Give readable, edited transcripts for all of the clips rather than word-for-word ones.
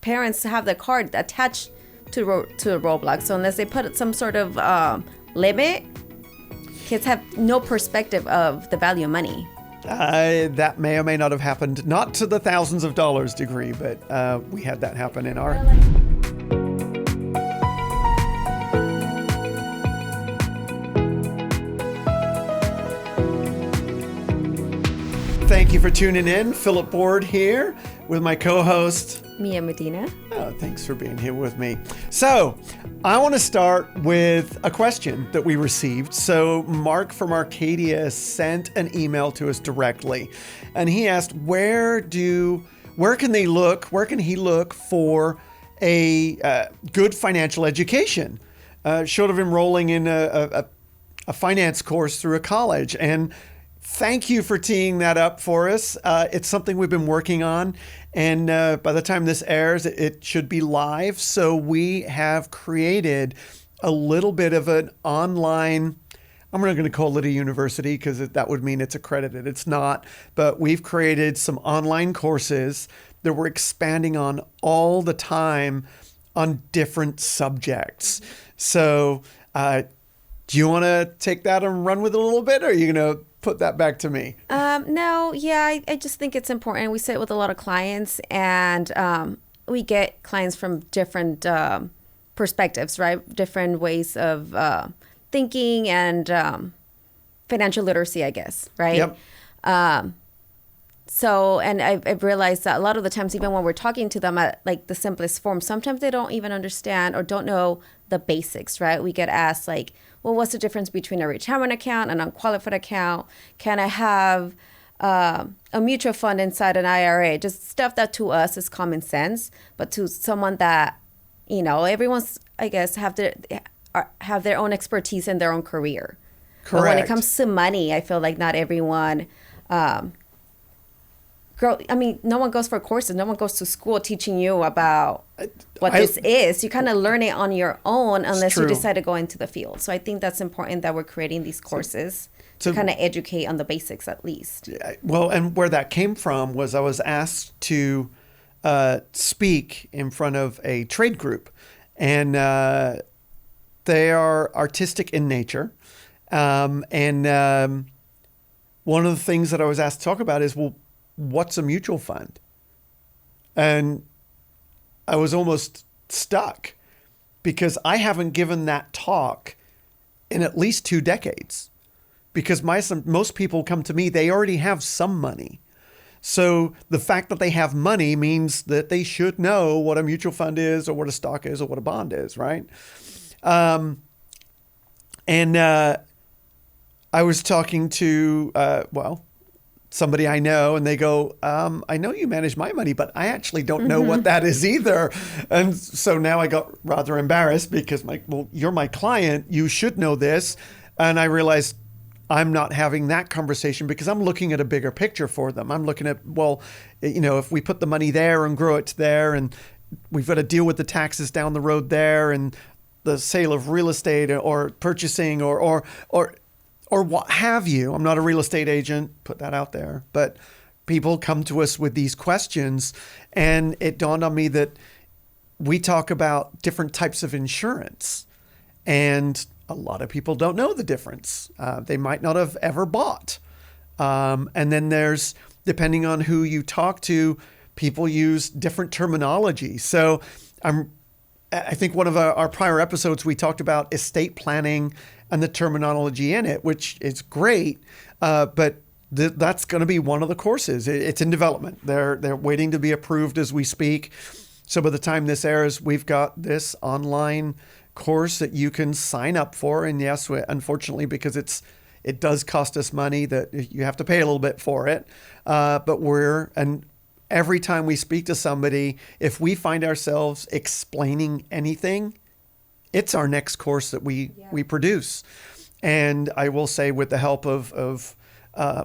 parents have the card attached to Roblox. So unless they put some sort of limit, kids have no perspective of the value of money. That may or may not have happened, not to the thousands of dollars degree, but we had that happen in our... Thank you for tuning in. Philip Board here with my co-host, Mia Medina. Oh, thanks for being here with me. So I want to start with a question that we received. So Mark from Arcadia sent an email to us directly, and he asked, where can he look for a good financial education, short of enrolling in a finance course through a college? And thank you for teeing that up for us. It's something we've been working on, and by the time this airs, it should be live. So we have created a little bit of an online, I'm not going to call it a university because that would mean it's accredited. It's not, but we've created some online courses that we're expanding on all the time on different subjects. So do you want to take that and run with it a little bit, or are you going to put that back to me? No, yeah, I just think it's important. We sit with a lot of clients, and we get clients from different perspectives, right? Different ways of thinking and financial literacy, I guess, right? Yep. So, and I've realized that a lot of the times, even when we're talking to them at like the simplest form, sometimes they don't even understand or don't know the basics, right? We get asked like, well, what's the difference between a retirement account and an unqualified account? Can I have a mutual fund inside an IRA? Just stuff that to us is common sense, but to someone that, everyone's, I guess, have their own expertise in their own career. Correct. But when it comes to money, I feel like not everyone... no one goes for courses. No one goes to school teaching you about what this is. You kind of learn it on your own unless you decide to go into the field. So I think that's important that we're creating these courses to kind of educate on the basics at least. Well, and where that came from was I was asked to speak in front of a trade group, and they are artistic in nature. And one of the things that I was asked to talk about is, well, what's a mutual fund? And I was almost stuck because I haven't given that talk in at least 2 decades, because most people come to me, they already have some money. So the fact that they have money means that they should know what a mutual fund is, or what a stock is, or what a bond is, right? And I was talking to, somebody I know, and they go, I know you manage my money, but I actually don't know what that is either. And so now I got rather embarrassed because you're my client, you should know this. And I realized I'm not having that conversation because I'm looking at a bigger picture for them. I'm looking at, if we put the money there and grow it to there, and we've got to deal with the taxes down the road there, and the sale of real estate or purchasing or what have you. I'm not a real estate agent, put that out there, but people come to us with these questions, and it dawned on me that we talk about different types of insurance, and a lot of people don't know the difference. They might not have ever bought. And then there's, depending on who you talk to, people use different terminology. So I think one of our prior episodes, we talked about estate planning and the terminology in it, which is great, but that's going to be one of the courses. It's in development. They're waiting to be approved as we speak. So by the time this airs, we've got this online course that you can sign up for. And yes, unfortunately, because it does cost us money, that you have to pay a little bit for it. And every time we speak to somebody, if we find ourselves explaining anything, it's our next course that we produce. And I will say, with the help of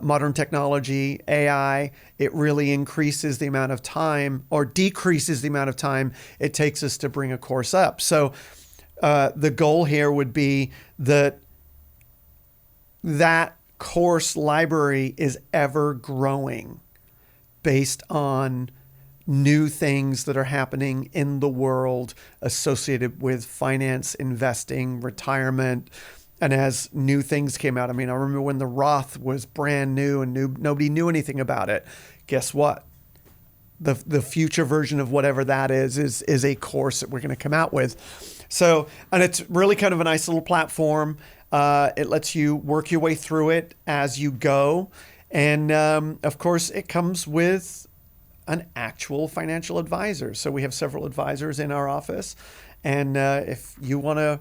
modern technology, AI, it really increases the amount of time or decreases the amount of time it takes us to bring a course up. So the goal here would be that course library is ever growing based on new things that are happening in the world associated with finance, investing, retirement. And as new things came out, I mean, I remember when the Roth was brand new and nobody knew anything about it. Guess what? The future version of whatever that is a course that we're going to come out with. So, and it's really kind of a nice little platform. It lets you work your way through it as you go. And of course, it comes with an actual financial advisor. So we have several advisors in our office. And if you want to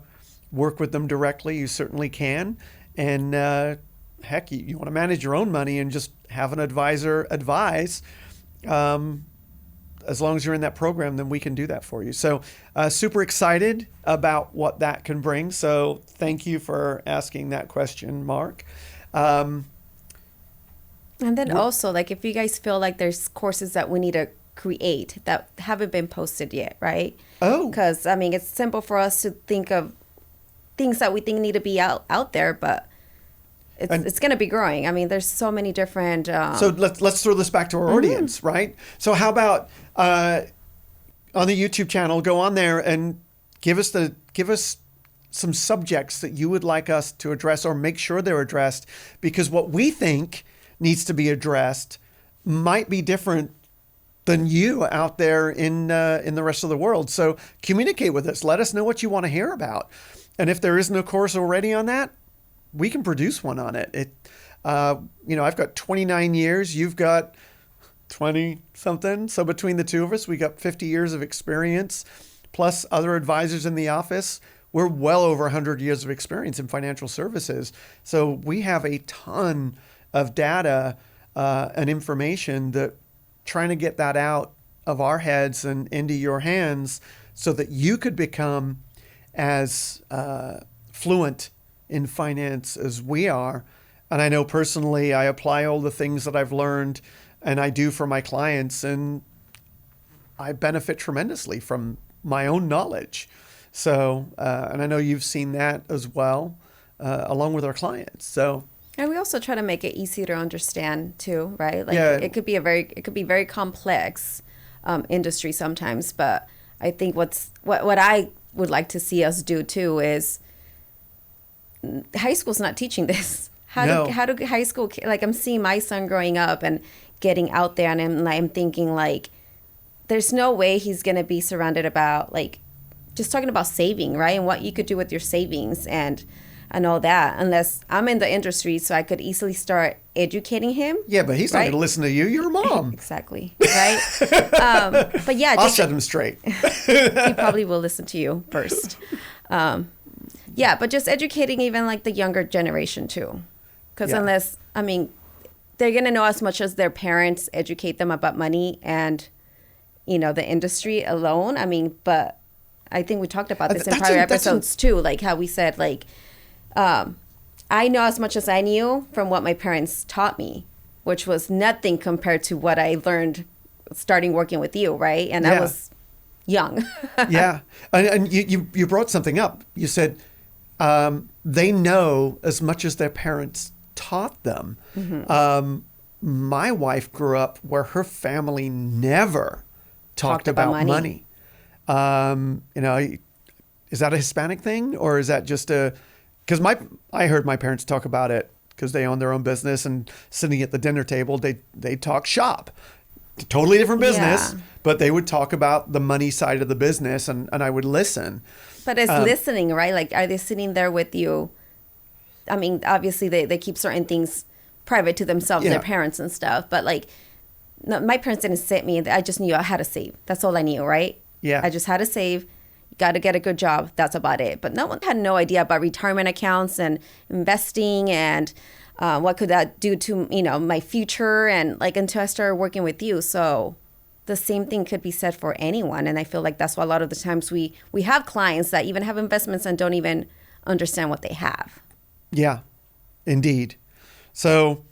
work with them directly, you certainly can. And heck, you want to manage your own money and just have an advisor advise. As long as you're in that program, then we can do that for you. So super excited about what that can bring. So thank you for asking that question, Mark. And then also, like, if you guys feel like there's courses that we need to create that haven't been posted yet, right? Oh. Because, I mean, it's simple for us to think of things that we think need to be out there, but it's going to be growing. I mean, there's so many different... So let's throw this back to our audience, right? So how about on the YouTube channel, go on there and give us some subjects that you would like us to address, or make sure they're addressed, because what we think needs to be addressed might be different than you out there in the rest of the world. So communicate with us. Let us know what you want to hear about. And if there isn't a course already on that, we can produce one on it. I've got 29 years. You've got 20 something. So between the two of us, we got 50 years of experience, plus other advisors in the office. We're well over 100 years of experience in financial services. So we have a ton of data and information, that trying to get that out of our heads and into your hands so that you could become as fluent in finance as we are. And I know personally, I apply all the things that I've learned and I do for my clients, and I benefit tremendously from my own knowledge. So, and I know you've seen that as well, along with our clients. So, and we also try to make it easy to understand too, right? Like, yeah. it could be very complex industry sometimes, but I think what I would like to see us do too is, high school's not teaching this. How do high school, like, I'm seeing my son growing up and getting out there, and I'm thinking, like, there's no way he's going to be surrounded about, like, just talking about saving, right? And what you could do with your savings and all that, unless I'm in the industry, so I could easily start educating him. Yeah, but he's not going to listen to you. You're a mom. Exactly. Right? But yeah. I'll set him straight. He probably will listen to you first. Yeah, but just educating even, like, the younger generation too. Because unless, I mean, they're going to know as much as their parents educate them about money and, the industry alone. I mean, but I think we talked about this in prior episodes too, like how we said, like, I know as much as I knew from what my parents taught me, which was nothing compared to what I learned starting working with you, right? And I was young. Yeah. And you brought something up. You said they know as much as their parents taught them. Mm-hmm. My wife grew up where her family never talked about money. Is that a Hispanic thing, or is that just because I heard my parents talk about it because they own their own business, and sitting at the dinner table, they talk shop, totally different business, but they would talk about the money side of the business, and I would listen. But it's listening, right? Like, are they sitting there with you? I mean, obviously they keep certain things private to themselves, their parents and stuff. But, like, no, my parents didn't sit me. I just knew I had to save. That's all I knew, right? Yeah. I just had to save. You got to get a good job. That's about it. But no one had no idea about retirement accounts and investing and what could that do to, my future, and, like, until I started working with you. So the same thing could be said for anyone. And I feel like that's why a lot of the times we have clients that even have investments and don't even understand what they have. Yeah, indeed. So,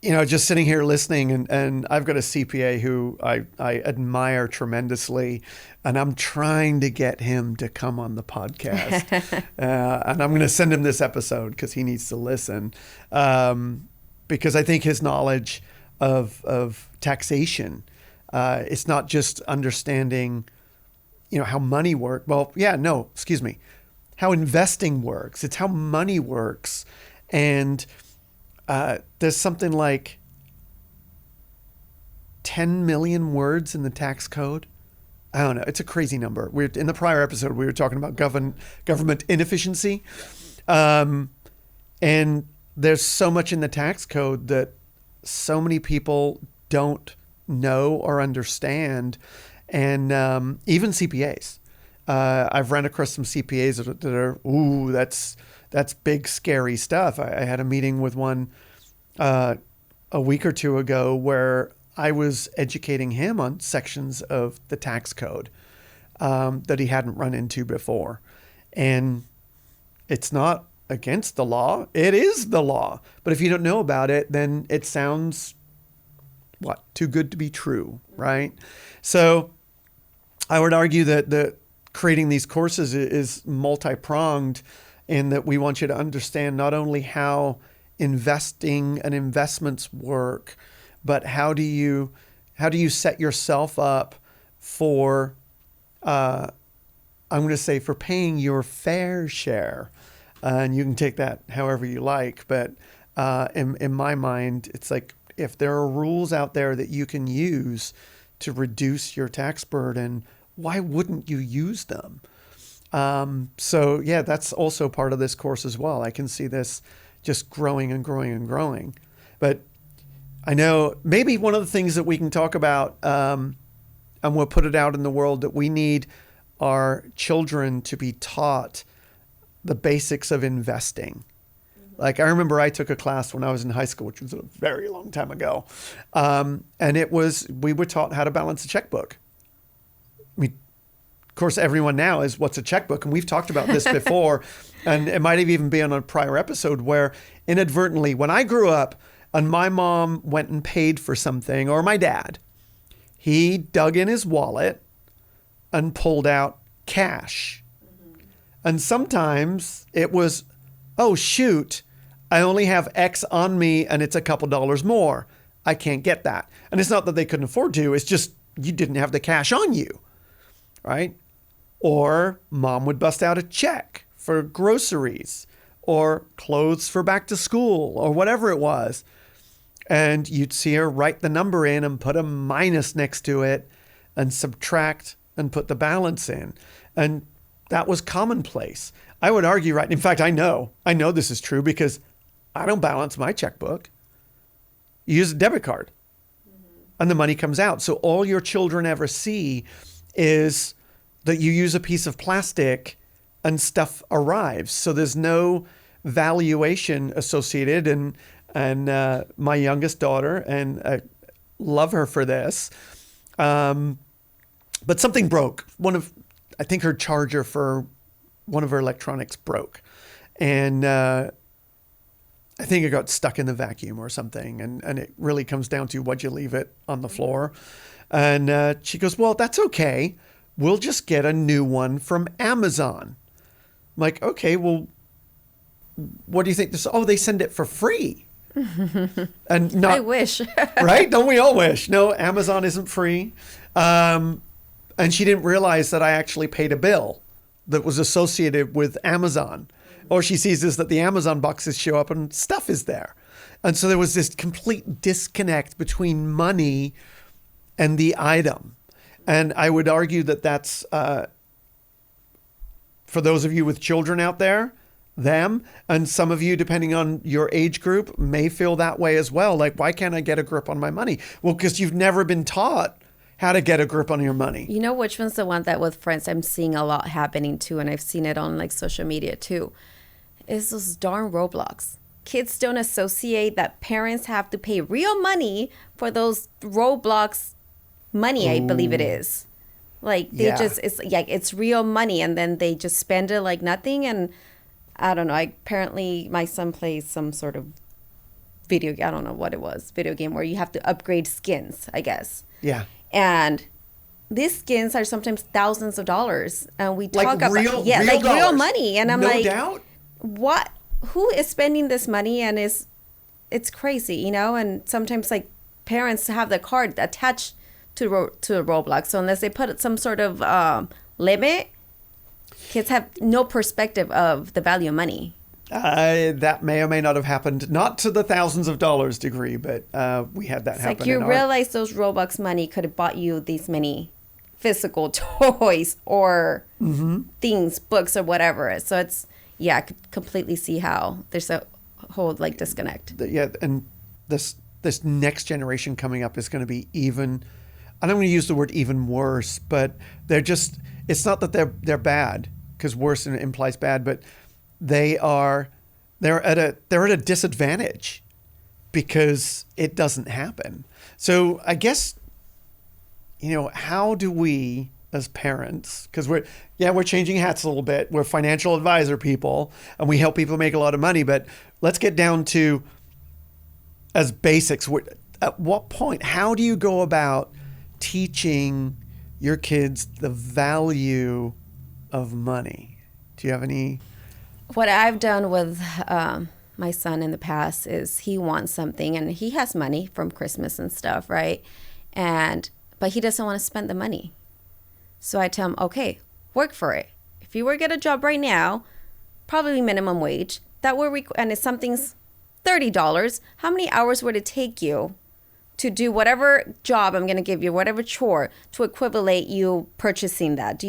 just sitting here listening, and I've got a CPA who I admire tremendously, and I'm trying to get him to come on the podcast. And I'm going to send him this episode because he needs to listen, because I think his knowledge of taxation It's not just understanding, how money works. Well, yeah, no, excuse me. How investing works. It's how money works. And there's something like 10 million words in the tax code. I don't know. It's a crazy number. In the prior episode, we were talking about government inefficiency. And there's so much in the tax code that so many people don't know or understand. And even CPAs. I've run across some CPAs that are, that's big, scary stuff. I had a meeting with one a week or two ago where I was educating him on sections of the tax code that he hadn't run into before. And it's not against the law. It is the law. But if you don't know about it, then it sounds, too good to be true, right? So I would argue that creating these courses is multi-pronged in that we want you to understand not only how investing and investments work, but how do you set yourself up for, I'm going to say, for paying your fair share. And you can take that however you like. But in my mind, it's like if there are rules out there that you can use to reduce your tax burden, why wouldn't you use them? So yeah, that's also part of this course as well. I can see this just growing and growing and growing. But I know maybe one of the things that we can talk about, and we'll put it out in the world, that we need our children to be taught the basics of investing. Like I remember I took a class when I was in high school, which was a very long time ago. And we were taught how to balance a checkbook. I mean, of course, everyone now is, what's a checkbook? And we've talked about this before, and it might have even been on a prior episode where inadvertently, when I grew up and my mom went and paid for something, or my dad, he dug in his wallet and pulled out cash. Mm-hmm. And sometimes it was, oh, shoot, I only have X on me and it's a couple dollars more. I can't get that. And it's not that they couldn't afford to. It's just you didn't have the cash on you, right? Or mom would bust out a check for groceries or clothes for back to school or whatever it was. And you'd see her write the number in and put a minus next to it and subtract and put the balance in. And that was commonplace. I would argue, right? In fact, I know this is true because I don't balance my checkbook. You use a debit card and the money comes out. So all your children ever see is that you use a piece of plastic and stuff arrives. So there's no valuation associated. And my youngest daughter, and I love her for this, but something broke. I think her charger for one of her electronics broke. And I think it got stuck in the vacuum or something. And it really comes down to, would you leave it on the floor? And she goes, well, that's okay. We'll just get a new one from Amazon. I'm like, okay, well, what do you think this? Oh, they send it for free. And not, I wish. Right? Don't we all wish? No, Amazon isn't free. And she didn't realize that I actually paid a bill that was associated with Amazon. Or she sees this, that the Amazon boxes show up and stuff is there. And so there was this complete disconnect between money and the item. And I would argue that that's, for those of you with children out there, them, and some of you, depending on your age group, may feel that way as well. Like, why can't I get a grip on my money? Well, because you've never been taught how to get a grip on your money. You know which one's the one that with friends I'm seeing a lot happening too, and I've seen it on like social media too, is those darn Roblox. Kids don't associate that parents have to pay real money for those Roblox money, I believe it is. Like they just, it's like, it's real money, and then they just spend it like nothing. And I don't know, apparently my son plays some sort of video game where you have to upgrade skins, I guess. Yeah. And these skins are sometimes thousands of dollars. And we talk like about real real money. And I'm no like, doubt. What? Who is spending this money? And it's crazy, you know? And sometimes like parents have the card attached to Roblox. So unless they put some sort of limit, kids have no perspective of the value of money. That may or may not have happened, not to the thousands of dollars degree, but we had that It's happen. like you realize those Robux money could have bought you these many physical toys or things, books or whatever. So it's, I could completely see how there's a whole like disconnect. Yeah, and this next generation coming up is going to be even, I don't want to use the word even worse, but they're just, it's not that they're bad, because worse implies bad, but they're at a disadvantage because it doesn't happen. So I guess, how do we as parents, because we're changing hats a little bit. We're financial advisor people and we help people make a lot of money, but let's get down to as basics. At what point, how do you go about teaching your kids the value of money? Do you have any? What I've done with my son in the past is he wants something and he has money from Christmas and stuff, right? But he doesn't want to spend the money. So I tell him, okay, work for it. If you were to get a job right now, probably minimum wage, and if something's $30, how many hours would it take you to do whatever job I'm going to give you, whatever chore, to equivalent you purchasing that?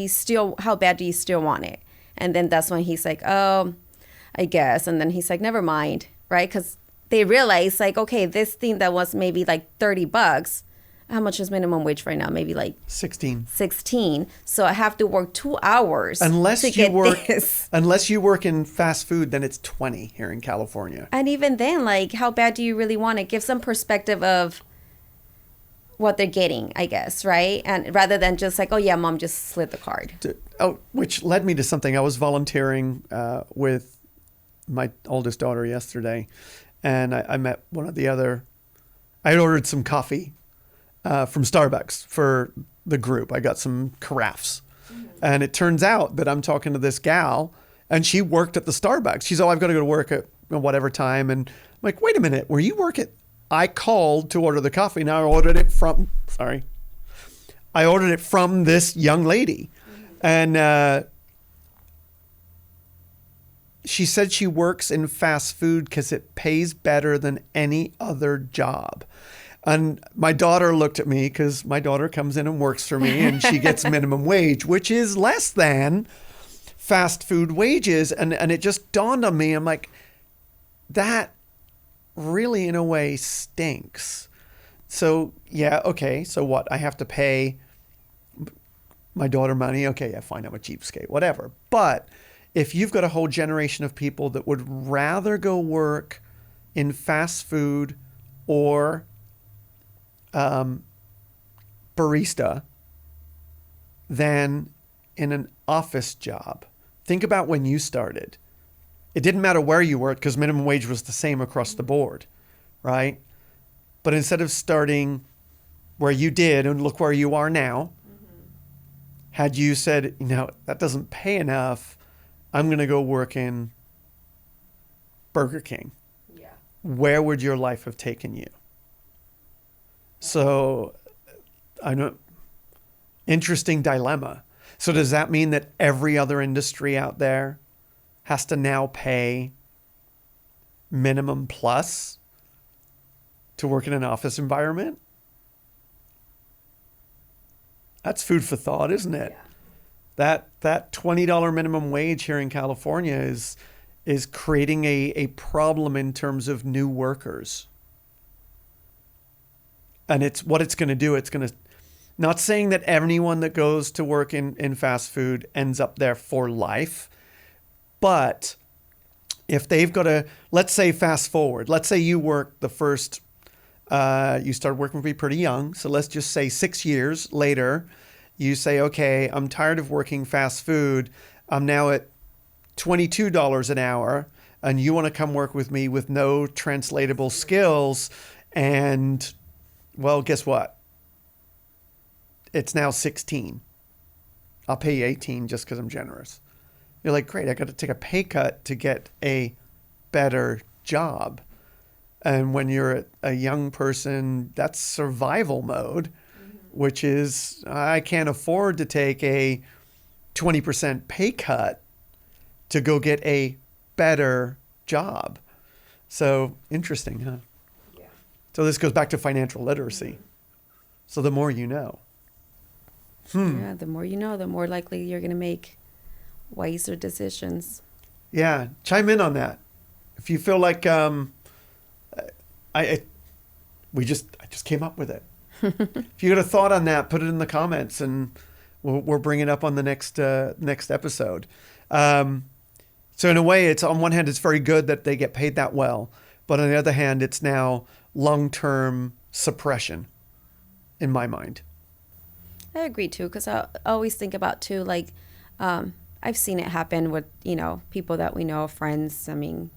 How bad do you still want it? And then that's when he's like, oh, I guess. And then he's like, never mind, right? Because they realize like, okay, this thing that was maybe like $30, how much is minimum wage right now? Maybe like 16. So I have to work 2 hours unless to get this. Unless you work in fast food, then it's 20 here in California. And even then, like, how bad do you really want it? Give some perspective of what they're getting, I guess, right? And rather than just like, oh yeah, mom just slid the card. Which led me to something. I was volunteering with my oldest daughter yesterday, and I met one of the other. I had ordered some coffee from Starbucks for the group. I got some carafes. And it turns out that I'm talking to this gal, and she worked at the Starbucks. She's, I've got to go to work at whatever time. And I'm like, wait a minute, were you working? I called to order the coffee. Now I ordered it from this young lady. And she said she works in fast food because it pays better than any other job. And my daughter looked at me, because my daughter comes in and works for me and she gets minimum wage, which is less than fast food wages. And it just dawned on me. I'm like, that really in a way stinks. So yeah, okay. So what? I have to pay my daughter money. Okay, yeah, fine. I'm a cheapskate, whatever. But if you've got a whole generation of people that would rather go work in fast food or barista than in an office job. Think about when you started. It didn't matter where you worked because minimum wage was the same across the board, right? But instead of starting where you did and look where you are now, had you said, that doesn't pay enough, I'm going to go work in Burger King. Yeah. Where would your life have taken you? So, I know, interesting dilemma. So does that mean that every other industry out there has to now pay minimum plus to work in an office environment? That's food for thought, isn't it? Yeah. That $20 minimum wage here in California is creating a problem in terms of new workers. And what it's going to do, not saying that anyone that goes to work in fast food ends up there for life, but if they've got let's say fast forward, let's say you work the first, you started working for me pretty young. So let's just say 6 years later, you say, okay, I'm tired of working fast food. I'm now at $22 an hour and you want to come work with me with no translatable skills. And well, guess what? It's now 16. I'll pay you 18 just because I'm generous. You're like, great, I got to take a pay cut to get a better job. And when you're a young person, that's survival mode. Mm-hmm. which is I can't afford to take a 20% pay cut to go get a better job. So interesting, huh? Yeah. So this goes back to financial literacy. So the more you know. Yeah, the more you know, the more likely you're going to make wiser decisions. Yeah, chime in on that. If you feel like I just came up with it. If you got a thought on that, put it in the comments, and we'll bring it up on the next episode. So in a way, it's on one hand, it's very good that they get paid that well, but on the other hand, it's now long-term suppression, in my mind. I agree too, because I always think about too, like, I've seen it happen with, people that we know, friends. I mean,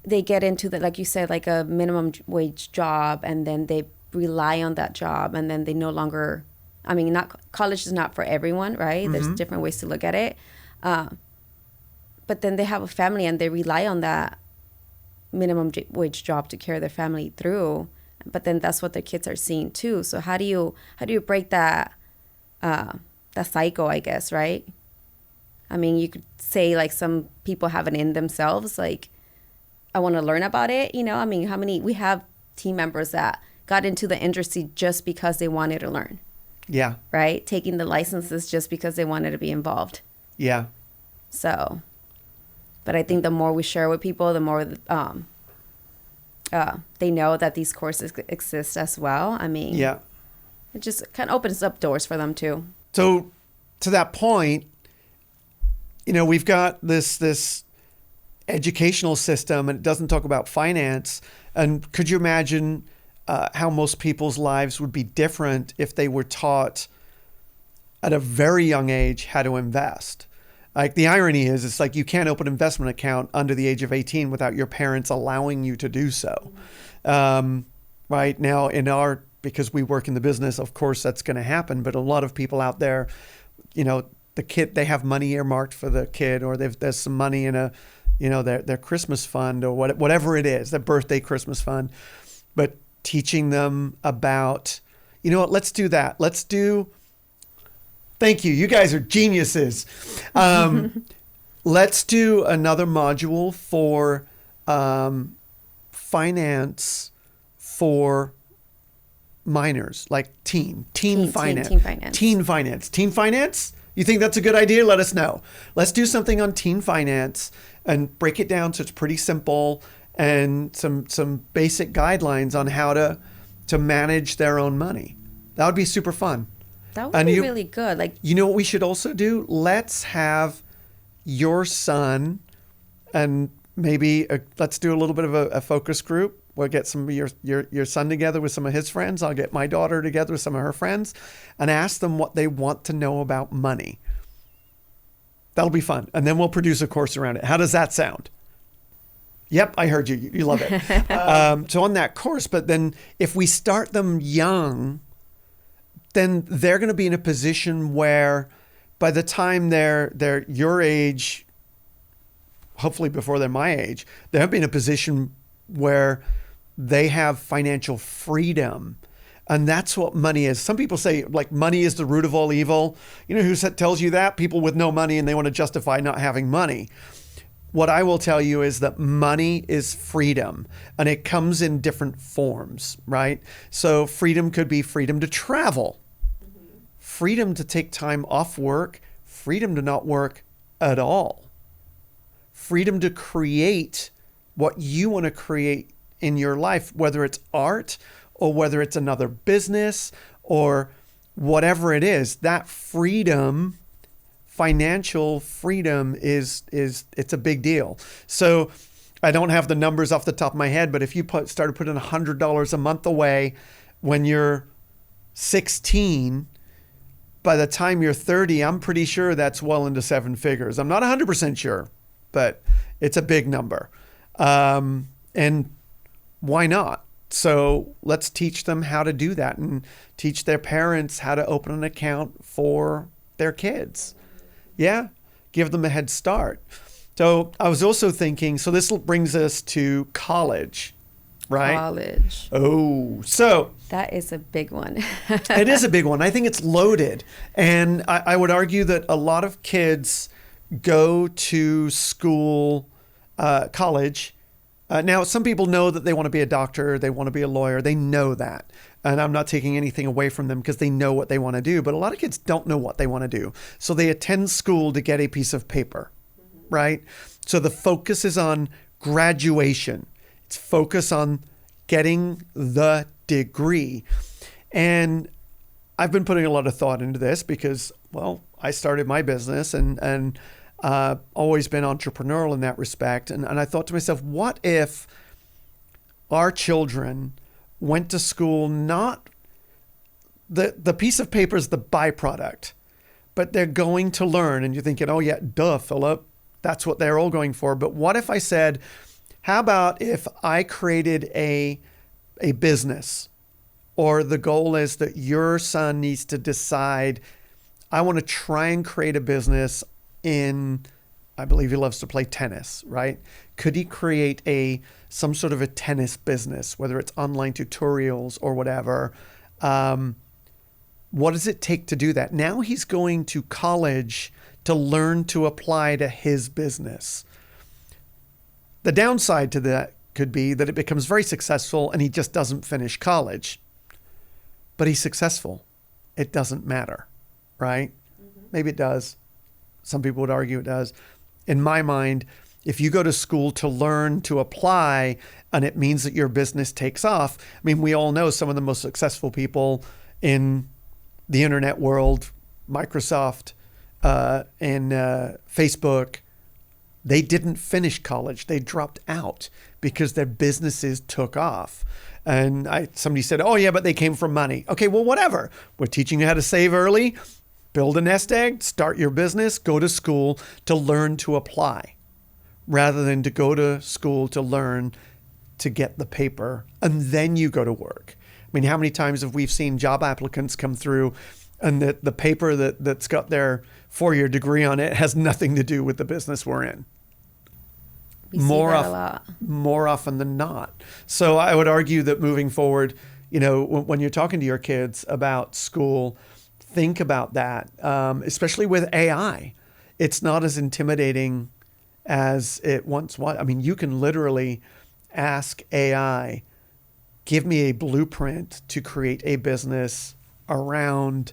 they get into the, like you said, like a minimum wage job, and then they rely on that job, and then they no longer, I mean, not college is not for everyone, right? Mm-hmm. There's different ways to look at it. But then they have a family and they rely on that minimum wage job to carry their family through. But then that's what their kids are seeing too. So how do you break that cycle, I guess, right? I mean, you could say like some people have it in themselves, like, I want to learn about it. I mean, we have team members that got into the industry just because they wanted to learn. Yeah. Right? Taking the licenses just because they wanted to be involved. Yeah. So, but I think the more we share with people, the more they know that these courses exist as well. I mean, yeah, it just kind of opens up doors for them too. So to that point, we've got this educational system, and it doesn't talk about finance. And could you imagine how most people's lives would be different if they were taught at a very young age how to invest? Like, the irony is, it's like you can't open an investment account under the age of 18 without your parents allowing you to do so. Right now, because we work in the business, of course that's going to happen. But a lot of people out there, the kid, they have money earmarked for the kid, or there's some money in their Christmas fund, or whatever it is, their birthday Christmas fund. But teaching them about, let's do that. Thank you. You guys are geniuses. Let's do another module for finance for minors, like teen finance. Teen finance. You think that's a good idea? Let us know. Let's do something on teen finance and break it down so it's pretty simple, and some basic guidelines on how to manage their own money. That would be super fun. That would be really good. Like, what we should also do? Let's have your son, and maybe let's do a little bit of a focus group. We'll get some of your son together with some of his friends. I'll get my daughter together with some of her friends, and ask them what they want to know about money. That'll be fun. And then we'll produce a course around it. How does that sound? Yep, I heard you. You love it. So on that course, but then if we start them young, then they're going to be in a position where by the time they're your age, hopefully before they're my age, they'll be in a position where they have financial freedom. And that's what money is. Some people say, like, money is the root of all evil. Who tells you that? People with no money, and they want to justify not having money. What I will tell you is that money is freedom, and it comes in different forms, right? So freedom could be freedom to travel, freedom to take time off work, freedom to not work at all, freedom to create what you want to create in your life, whether it's art or whether it's another business or whatever it is. That freedom, financial freedom, it's a big deal. So I don't have the numbers off the top of my head, but if you started putting $100 a month away when you're 16, by the time you're 30, I'm pretty sure that's well into seven figures. I'm not 100% sure, but it's a big number. And why not? So let's teach them how to do that, and teach their parents how to open an account for their kids. Yeah, give them a head start. So I was also thinking, so this brings us to college, right? College. Oh, so That is a big one. It is a big one. I think it's loaded. And I would argue that a lot of kids go to school, college. Now, some people know that they want to be a doctor, they want to be a lawyer. They know that. And I'm not taking anything away from them because they know what they want to do. But a lot of kids don't know what they want to do. So they attend school to get a piece of paper, right? So the focus is on graduation. It's focus on getting the degree. And I've been putting a lot of thought into this because, well, I started my business and always been entrepreneurial in that respect. And I thought to myself, what if our children went to school, not the piece of paper is the byproduct, but they're going to learn. And you're thinking, oh yeah, duh, Philip, that's what they're all going for. But what if I said, how about if I created a business, or the goal is that your son needs to decide, I want to try and create a business in, I believe he loves to play tennis, right? Could he create some sort of a tennis business, whether it's online tutorials or whatever? What does it take to do that? Now he's going to college to learn to apply to his business. The downside to that could be that it becomes very successful and he just doesn't finish college. But he's successful. It doesn't matter, right? Mm-hmm. Maybe it does. Some people would argue it does. In my mind, if you go to school to learn to apply and it means that your business takes off, I mean, we all know some of the most successful people in the internet world, Microsoft and Facebook, they didn't finish college. They dropped out because their businesses took off. And somebody said, oh yeah, but they came from money. Okay, well, whatever. We're teaching you how to save early, build a nest egg, start your business, go to school to learn to apply, rather than to go to school to learn to get the paper and then you go to work. I mean, how many times have we seen job applicants come through and the paper that's got their 4-year degree on it has nothing to do with the business we're in? We see that a lot. More often than not. So I would argue that moving forward, you know, when you're talking to your kids about school, think about that, especially with AI. It's not as intimidating as it once was. I mean, you can literally ask AI, give me a blueprint to create a business around,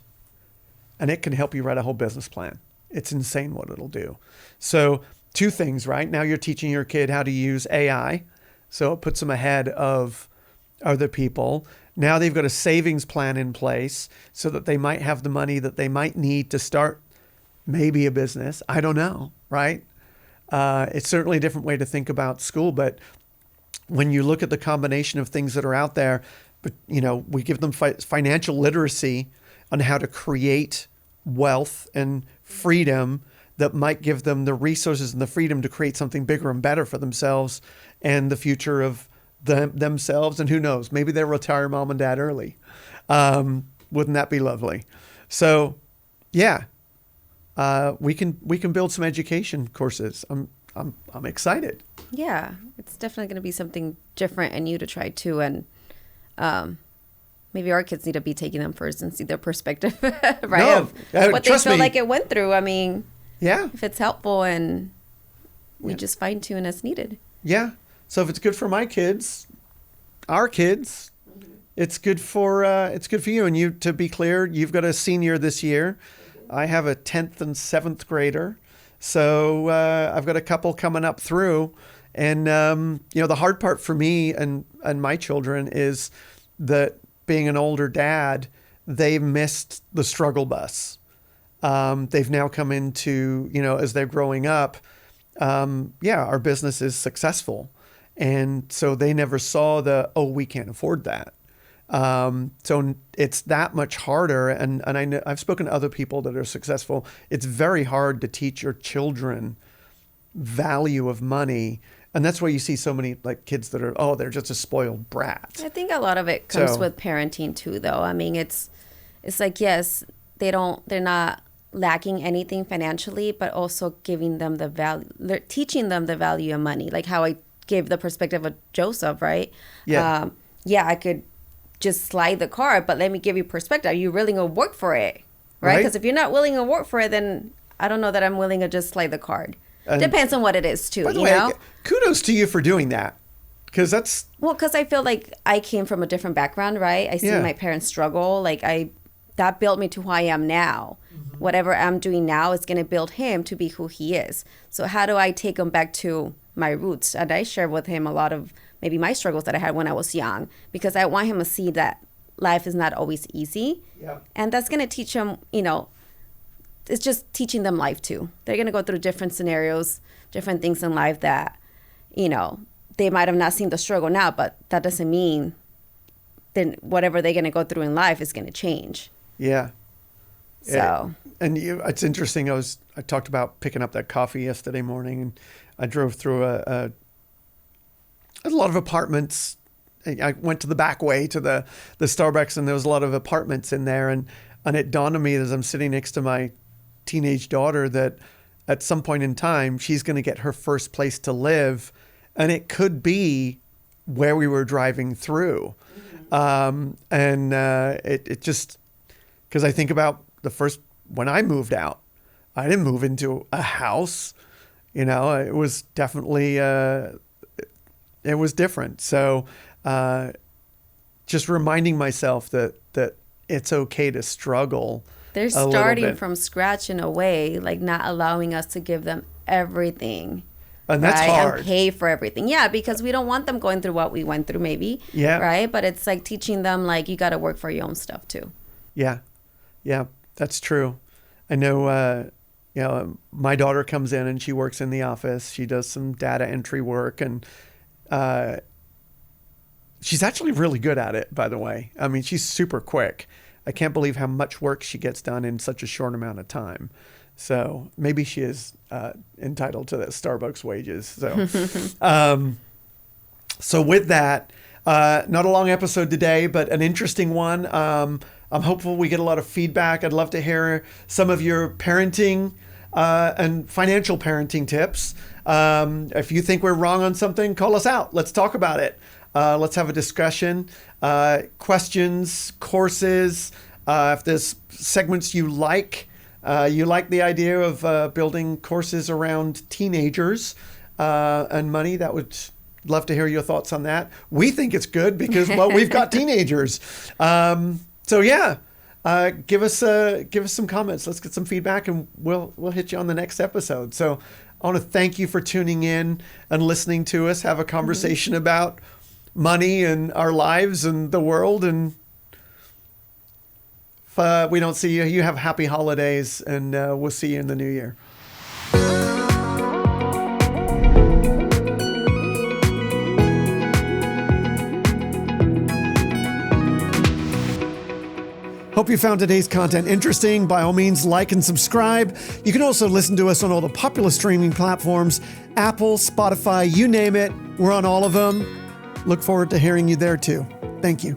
and it can help you write a whole business plan. It's insane what it'll do. So 2 things, right? Now you're teaching your kid how to use AI. So it puts them ahead of other people. Now they've got a savings plan in place so that they might have the money that they might need to start maybe a business. I don't know, right? It's certainly a different way to think about school, but when you look at the combination of things that are out there, but you know, we give them financial literacy on how to create wealth and freedom that might give them the resources and the freedom to create something bigger and better for themselves and the future of themselves. And who knows, maybe they'll retire mom and dad early. Wouldn't that be lovely? So yeah, we can build some education courses. I'm excited. Yeah, it's definitely going to be something different and new to try too. And maybe our kids need to be taking them first and see their perspective, right? No, what they feel like it went through. I mean, yeah, if it's helpful and we just fine tune as needed. Yeah. So if it's good for my kids, our kids, it's good for you. And you, to be clear, you've got a senior this year. I have a 10th and 7th grader. So I've got a couple coming up through. And, you know, the hard part for me and my children is that being an older dad, they've missed the struggle bus. They've now come into, you know, as they're growing up, our business is successful. And so they never saw we can't afford that. So it's that much harder. And I know I've spoken to other people that are successful. It's very hard to teach your children value of money. And that's why you see so many like kids that are, they're just a spoiled brat. I think a lot of it comes with parenting too, though. I mean, it's like, yes, they're not lacking anything financially, but also giving them the value, teaching them the value of money. Like how I gave the perspective of Joseph, right? Yeah. I could just slide the card, but let me give you perspective. Are you really going to work for it? Right? Because if you're not willing to work for it, then I don't know that I'm willing to just slide the card. And depends on what it is too, by the way, kudos to you for doing that. Because that's... Well, because I feel like I came from a different background, right? I see my parents struggle. Like that built me to who I am now. Mm-hmm. Whatever I'm doing now is going to build him to be who he is. So how do I take him back to my roots? And I share with him a lot of maybe my struggles that I had when I was young, because I want him to see that life is not always easy. Yeah. And that's going to teach him, it's just teaching them life too. They're going to go through different scenarios, different things in life that, they might have not seen the struggle now, but that doesn't mean then whatever they're going to go through in life is going to change. Yeah. So. It's interesting. I talked about picking up that coffee yesterday morning, and I drove through a lot of apartments. I went to the back way to the Starbucks, and there was a lot of apartments in there. And it dawned on me as I'm sitting next to my teenage daughter that at some point in time, she's going to get her first place to live. And it could be where we were driving through. Mm-hmm. It just, because I think about when I moved out, I didn't move into a house. It was definitely, it was different. So just reminding myself that it's okay to struggle. They're starting from scratch in a way, like not allowing us to give them everything. And that's hard. And pay for everything. Yeah, because we don't want them going through what we went through maybe. Yeah. Right? But it's like teaching them like you got to work for your own stuff too. Yeah. Yeah, that's true. I know, my daughter comes in and she works in the office. She does some data entry work, and she's actually really good at it, by the way. I mean, she's super quick. I can't believe how much work she gets done in such a short amount of time. So maybe she is entitled to that Starbucks wages. So, so with that, not a long episode today, but an interesting one. I'm hopeful we get a lot of feedback. I'd love to hear some of your parenting and financial parenting tips. If you think we're wrong on something, call us out. Let's talk about it. Let's have a discussion. Questions, courses. If there's segments you like the idea of building courses around teenagers and money, that would love to hear your thoughts on that. We think it's good because, well, we've got teenagers. So yeah, give us some comments. Let's get some feedback, and we'll hit you on the next episode. So I want to thank you for tuning in and listening to us have a conversation about money and our lives and the world. And if we don't see you, you have happy holidays, and we'll see you in the new year. Hope you found today's content interesting. By all means, like and subscribe. You can also listen to us on all the popular streaming platforms, Apple, Spotify, you name it. We're on all of them. Look forward to hearing you there too. Thank you.